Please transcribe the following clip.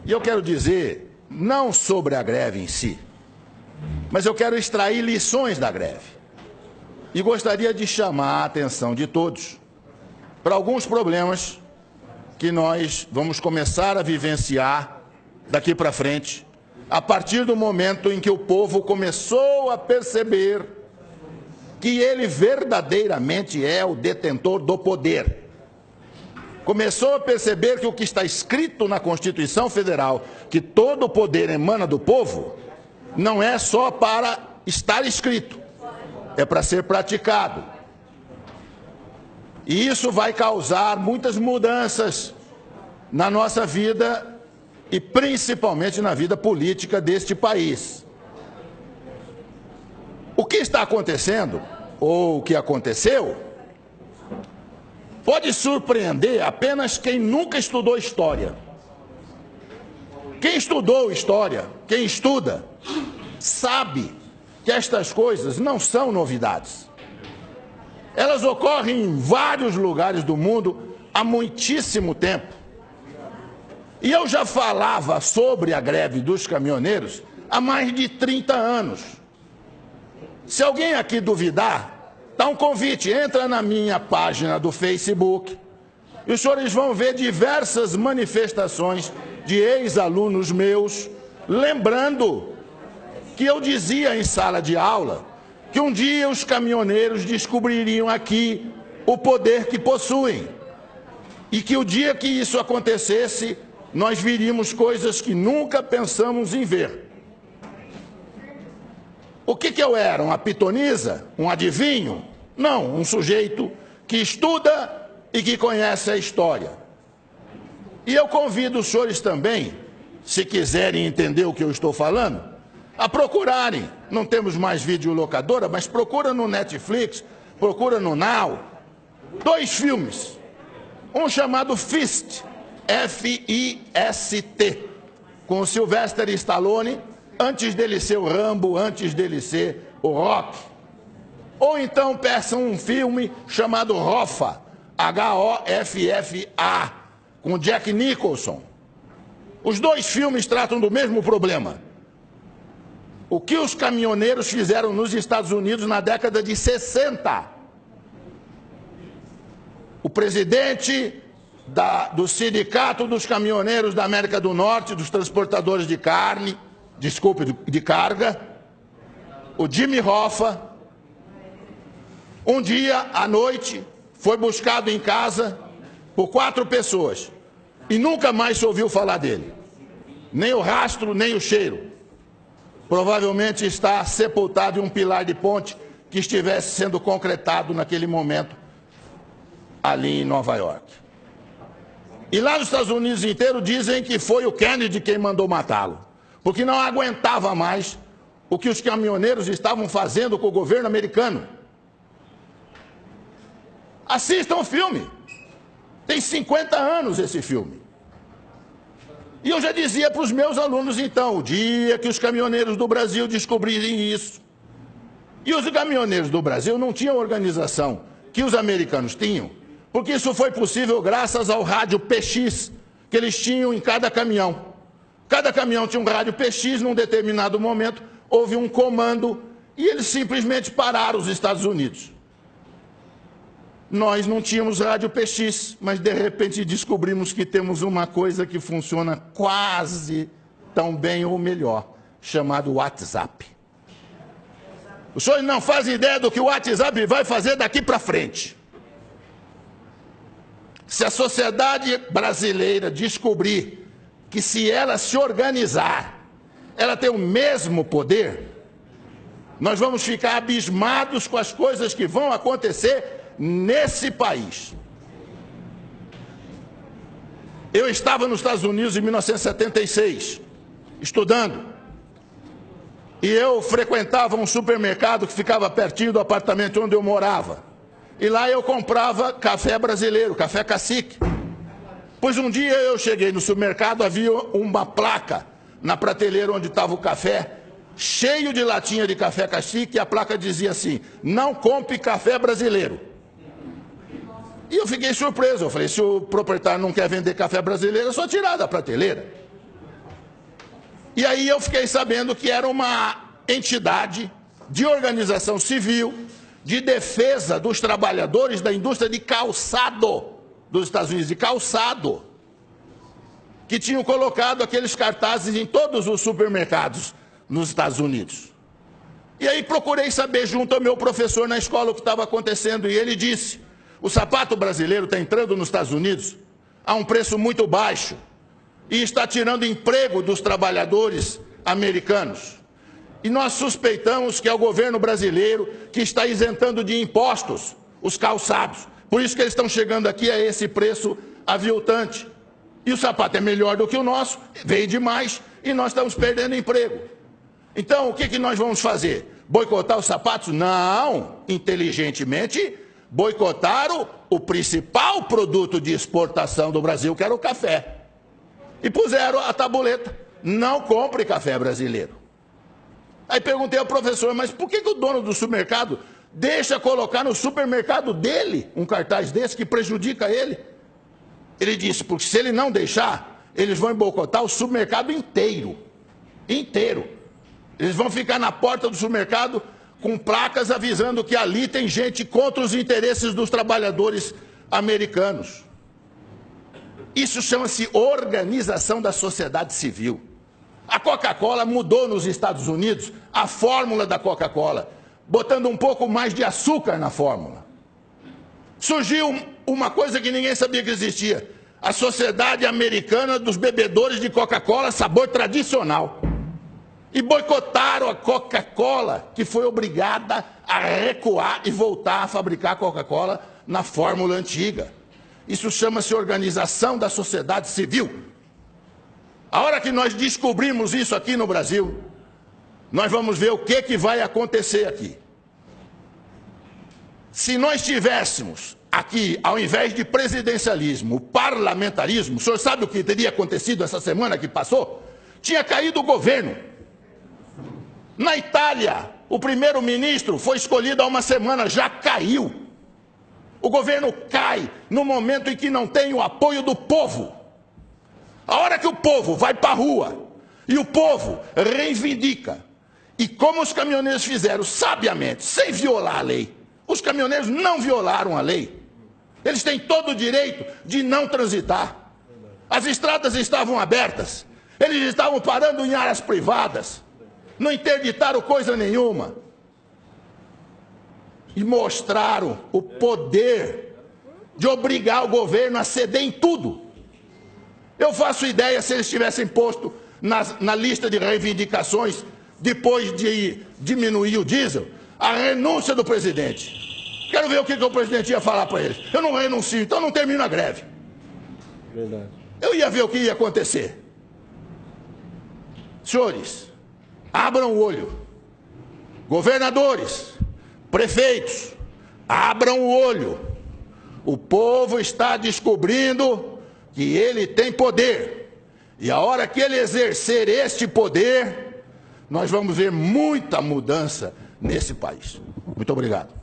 E eu quero dizer, não sobre a greve em si, mas eu quero extrair lições da greve. E gostaria de chamar a atenção de todos para alguns problemas que nós vamos começar a vivenciar daqui para frente, a partir do momento em que o povo começou a perceber que ele verdadeiramente é o detentor do poder. Começou a perceber que o que está escrito na Constituição Federal, que todo o poder emana do povo, não é só para estar escrito, é para ser praticado. E isso vai causar muitas mudanças na nossa vida e principalmente na vida política deste país. O que está acontecendo, ou o que aconteceu, pode surpreender apenas quem nunca estudou história. Quem estudou história, quem estuda, sabe que estas coisas não são novidades. Elas ocorrem em vários lugares do mundo há muitíssimo tempo. E eu já falava sobre a greve dos caminhoneiros há mais de 30 anos. Se alguém aqui duvidar, dá um convite, entra na minha página do Facebook e os senhores vão ver diversas manifestações de ex-alunos meus, lembrando que eu dizia em sala de aula que um dia os caminhoneiros descobririam aqui o poder que possuem e que o dia que isso acontecesse, nós viríamos coisas que nunca pensamos em ver. O que eu era? Uma pitonisa? Um adivinho? Não, um sujeito que estuda e que conhece a história. E eu convido os senhores também, se quiserem entender o que eu estou falando, a procurarem. Não temos mais videolocadora, mas procura no Netflix, procura no Now, 2 filmes. Um chamado Fist, F-I-S-T, com o Sylvester Stallone, antes dele ser o Rambo, antes dele ser o Rock. Ou então peçam um filme chamado Hoffa, H-O-F-F-A, com Jack Nicholson. Os 2 filmes tratam do mesmo problema. O que os caminhoneiros fizeram nos Estados Unidos na década de 60. O presidente do Sindicato dos Caminhoneiros da América do Norte, dos transportadores de de carga, o Jimmy Hoffa, um dia à noite foi buscado em casa por 4 pessoas e nunca mais se ouviu falar dele. Nem o rastro, nem o cheiro. Provavelmente está sepultado em um pilar de ponte que estivesse sendo concretado naquele momento ali em Nova York. E lá nos Estados Unidos inteiro dizem que foi o Kennedy quem mandou matá-lo, porque não aguentava mais o que os caminhoneiros estavam fazendo com o governo americano. Assistam o filme. Tem 50 anos esse filme. E eu já dizia para os meus alunos, então, o dia que os caminhoneiros do Brasil descobrirem isso. E os caminhoneiros do Brasil não tinham a organização que os americanos tinham, porque isso foi possível graças ao rádio PX que eles tinham em cada caminhão. Cada caminhão tinha um rádio PX, num determinado momento houve um comando e eles simplesmente pararam os Estados Unidos. Nós não tínhamos rádio PX, mas de repente descobrimos que temos uma coisa que funciona quase tão bem ou melhor, chamado WhatsApp. Os senhores não fazem ideia do que o WhatsApp vai fazer daqui para frente. Se a sociedade brasileira descobrir que se ela se organizar, ela tem o mesmo poder, nós vamos ficar abismados com as coisas que vão acontecer nesse país. Eu estava nos Estados Unidos em 1976, estudando, e eu frequentava um supermercado que ficava pertinho do apartamento onde eu morava. E lá eu comprava café brasileiro, café cacique. Pois um dia eu cheguei no supermercado, havia uma placa na prateleira onde estava o café, cheio de latinha de café cacique, e a placa dizia assim: não compre café brasileiro. E eu fiquei surpreso, eu falei, se o proprietário não quer vender café brasileiro, é só tirar da prateleira. E aí eu fiquei sabendo que era uma entidade de organização civil de defesa dos trabalhadores da indústria de calçado dos Estados Unidos, de calçado, que tinham colocado aqueles cartazes em todos os supermercados nos Estados Unidos. E aí procurei saber junto ao meu professor na escola o que estava acontecendo, e ele disse: o sapato brasileiro está entrando nos Estados Unidos a um preço muito baixo e está tirando emprego dos trabalhadores americanos. E nós suspeitamos que é o governo brasileiro que está isentando de impostos os calçados. Por isso que eles estão chegando aqui a esse preço aviltante. E o sapato é melhor do que o nosso, veio demais, e nós estamos perdendo emprego. Então, o que nós vamos fazer? Boicotar os sapatos? Não, inteligentemente, boicotaram o principal produto de exportação do Brasil, que era o café. E puseram a tabuleta: não compre café brasileiro. Aí perguntei ao professor: mas por que o dono do supermercado deixa colocar no supermercado dele um cartaz desse que prejudica ele? Ele disse: porque se ele não deixar, eles vão boicotar o supermercado inteiro. Inteiro. Eles vão ficar na porta do supermercado com placas avisando que ali tem gente contra os interesses dos trabalhadores americanos. Isso chama-se organização da sociedade civil. A Coca-Cola mudou nos Estados Unidos a fórmula da Coca-Cola, botando um pouco mais de açúcar na fórmula. Surgiu uma coisa que ninguém sabia que existia: a Sociedade Americana dos Bebedores de Coca-Cola sabor tradicional. E boicotaram a Coca-Cola, que foi obrigada a recuar e voltar a fabricar Coca-Cola na fórmula antiga. Isso chama-se organização da sociedade civil. A hora que nós descobrimos isso aqui no Brasil, nós vamos ver o que vai acontecer aqui. Se nós tivéssemos aqui, ao invés de presidencialismo, parlamentarismo, o senhor sabe o que teria acontecido essa semana que passou? Tinha caído o governo. Na Itália, o primeiro-ministro foi escolhido há uma semana, já caiu. O governo cai no momento em que não tem o apoio do povo. A hora que o povo vai para a rua e o povo reivindica, e como os caminhoneiros fizeram sabiamente, sem violar a lei, os caminhoneiros não violaram a lei. Eles têm todo o direito de não transitar. As estradas estavam abertas, eles estavam parando em áreas privadas, não interditaram coisa nenhuma. E mostraram o poder de obrigar o governo a ceder em tudo. Eu faço ideia se eles tivessem posto na lista de reivindicações, depois de diminuir o diesel, a renúncia do presidente. Quero ver o que o presidente ia falar para eles. Eu não renuncio, então não termino a greve. Verdade. Eu ia ver o que ia acontecer. Senhores, abram o olho. Governadores, prefeitos, abram o olho. O povo está descobrindo que ele tem poder. E a hora que ele exercer este poder, nós vamos ver muita mudança nesse país. Muito obrigado.